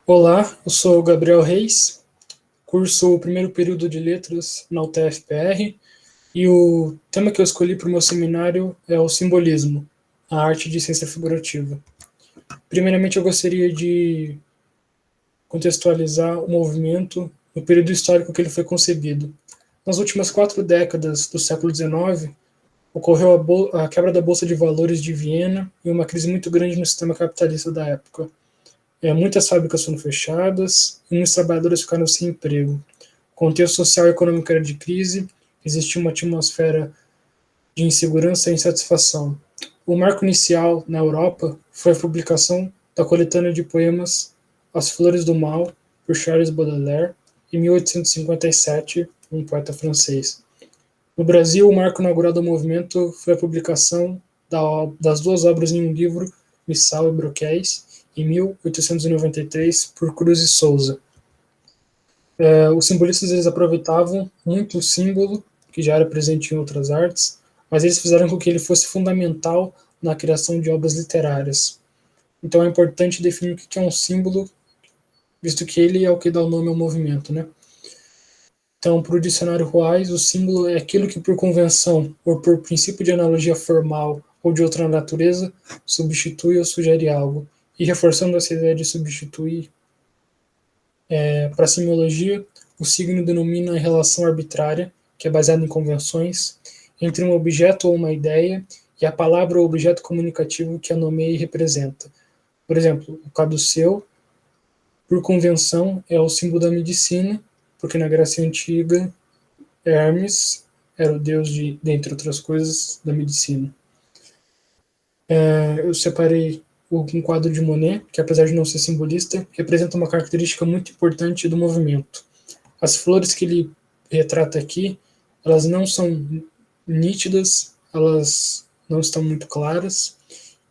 Olá, eu sou o Gabriel Reis, curso o primeiro período de letras na UTF-PR e o tema que eu escolhi para o meu seminário é o simbolismo, a arte de ciência figurativa. Primeiramente, eu gostaria de contextualizar o movimento no período histórico que ele foi concebido. Nas últimas 4 décadas do século XIX, ocorreu a quebra da Bolsa de Valores de Viena e uma crise muito grande no sistema capitalista da época. Muitas fábricas foram fechadas e muitos trabalhadores ficaram sem emprego. O contexto social e econômico era de crise, existia uma atmosfera de insegurança e insatisfação. O marco inicial na Europa foi a publicação da coletânea de poemas As Flores do Mal, por Charles Baudelaire, em 1857, um poeta francês. No Brasil, o marco inaugural do movimento foi a publicação das 2 obras em um livro, Missal e Broquéis, em 1893, por Cruz e Souza. Os simbolistas eles aproveitavam muito o símbolo, que já era presente em outras artes, mas eles fizeram com que ele fosse fundamental na criação de obras literárias. Então é importante definir o que é um símbolo, visto que ele é o que dá o nome ao movimento, né? Então, para o dicionário Ruais, o símbolo é aquilo que, por convenção ou por princípio de analogia formal ou de outra natureza, substitui ou sugere algo. E reforçando essa ideia de substituir, para a semiologia, o signo denomina a relação arbitrária, que é baseada em convenções, entre um objeto ou uma ideia e a palavra ou objeto comunicativo que a nomeia e representa. Por exemplo, o caduceu, por convenção, é o símbolo da medicina, porque na Grécia Antiga, Hermes era o deus de, dentre outras coisas, da medicina. Eu separei um quadro de Monet, que apesar de não ser simbolista, representa uma característica muito importante do movimento. As flores que ele retrata aqui, elas não são nítidas, elas não estão muito claras,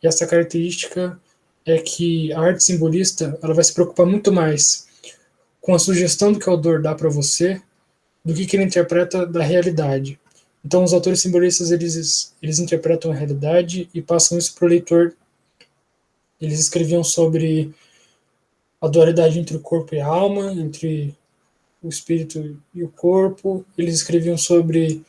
e essa característica é que a arte simbolista ela vai se preocupar muito mais com a sugestão do que o autor dá para você do que ele interpreta da realidade. Então, os autores simbolistas eles interpretam a realidade e passam isso para o leitor. Eles escreviam sobre a dualidade entre o corpo e a alma, entre o espírito e o corpo. Eles escreviam sobre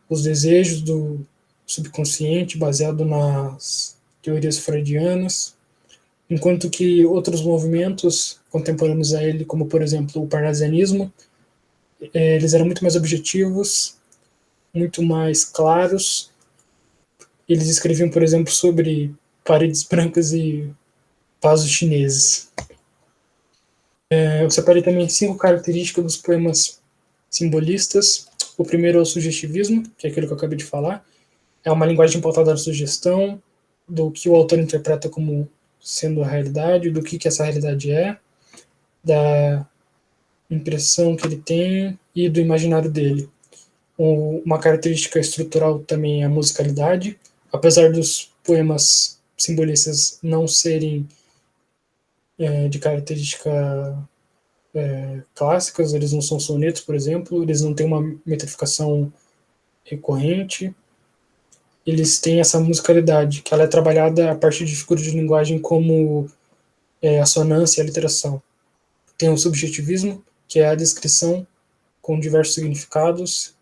os desejos do subconsciente, baseado nas teorias freudianas, enquanto que outros movimentos contemporâneos a ele, como por exemplo o parnasianismo, eles eram muito mais objetivos, muito mais claros. Eles escreviam, por exemplo, sobre paredes brancas e vasos chineses. Eu separei também 5 características dos poemas simbolistas. O primeiro é o sugestivismo, que é aquilo que eu acabei de falar. É uma linguagem pautada na sugestão, do que o autor interpreta como sendo a realidade, do que essa realidade é, da impressão que ele tem e do imaginário dele. Uma característica estrutural também é a musicalidade. Apesar dos poemas simbolistas não serem de característica clássicas, eles não são sonetos, por exemplo, eles não têm uma metrificação recorrente, eles têm essa musicalidade, que ela é trabalhada a partir de figuras de linguagem como a sonância e a literação. Tem o subjetivismo, que é a descrição com diversos significados,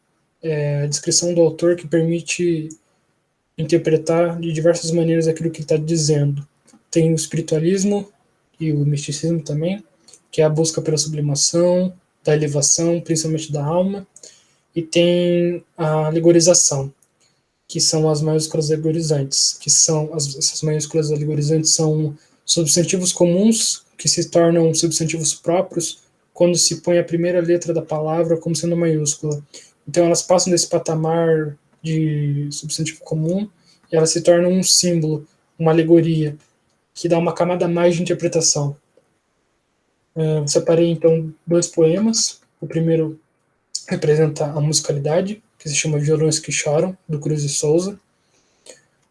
a descrição do autor que permite interpretar de diversas maneiras aquilo que ele está dizendo. Tem o espiritualismo e o misticismo também, que é a busca pela sublimação, da elevação, principalmente da alma, e tem a alegorização, que são as maiúsculas alegorizantes, que são essas maiúsculas alegorizantes são substantivos comuns que se tornam substantivos próprios quando se põe a primeira letra da palavra como sendo maiúscula. Então elas passam desse patamar de substantivo comum e elas se tornam um símbolo, uma alegoria, que dá uma camada a mais de interpretação. Separei então 2 poemas. O primeiro representa a musicalidade, que se chama Violões que Choram, do Cruz e Souza.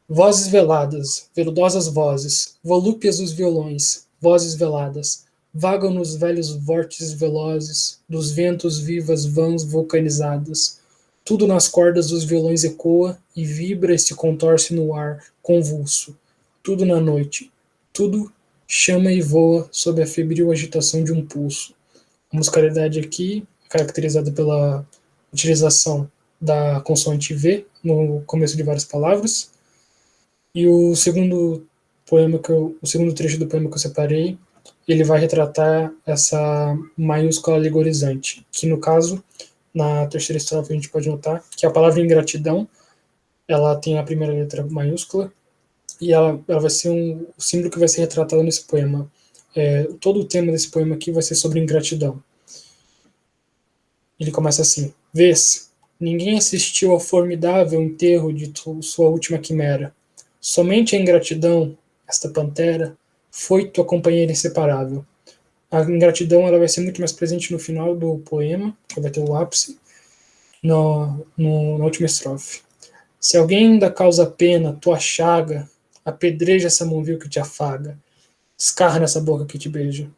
Vozes veladas, veludosas vozes, volúpias os violões, vozes veladas, vagam nos velhos vórtices velozes, dos ventos vivas vãs vulcanizadas. Tudo nas cordas dos violões ecoa e vibra e se contorce no ar, convulso. Tudo na noite, tudo chama e voa sob a febril agitação de um pulso. A musicalidade aqui é caracterizada pela utilização da consoante V no começo de várias palavras. E o segundo o segundo trecho do poema que eu separei, ele vai retratar essa maiúscula alegorizante, que no caso, na terceira estrofe a gente pode notar que a palavra ingratidão, ela tem a primeira letra maiúscula, e ela vai ser o símbolo que vai ser retratado nesse poema. Todo o tema desse poema aqui vai ser sobre ingratidão. Ele começa assim: Vês, ninguém assistiu ao formidável enterro de sua última quimera. Somente a ingratidão, esta pantera, foi tua companheira inseparável. A ingratidão ela vai ser muito mais presente no final do poema, que vai ter o ápice, na última estrofe. Se alguém ainda causa pena, tua chaga, apedreja essa mão vil que te afaga, escarra nessa boca que te beija.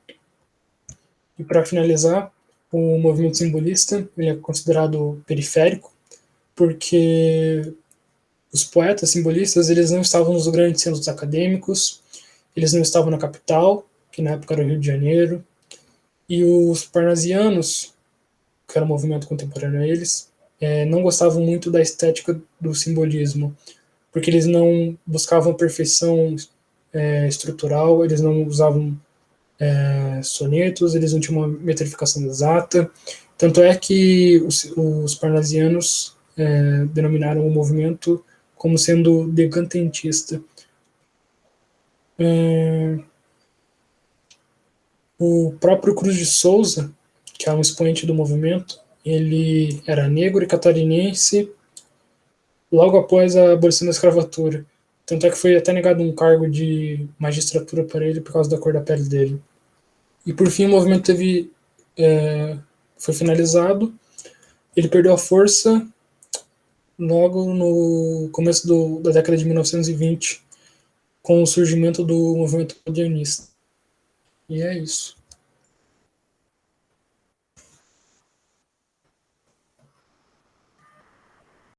E para finalizar, o movimento simbolista ele é considerado periférico, porque os poetas simbolistas eles não estavam nos grandes centros acadêmicos, eles não estavam na capital, que na época era o Rio de Janeiro, e os parnasianos, que era um movimento contemporâneo a eles, não gostavam muito da estética do simbolismo, porque eles não buscavam perfeição estrutural, eles não usavam sonetos, eles não tinham uma metrificação exata. Tanto é que os parnasianos denominaram o movimento como sendo decantentista. O próprio Cruz de Souza, que é um expoente do movimento, ele era negro e catarinense logo após a abolição da escravatura. Tanto é que foi até negado um cargo de magistratura para ele por causa da cor da pele dele. E por fim o movimento foi finalizado. Ele perdeu a força logo no começo da década de 1920, com o surgimento do movimento modernista. E é isso.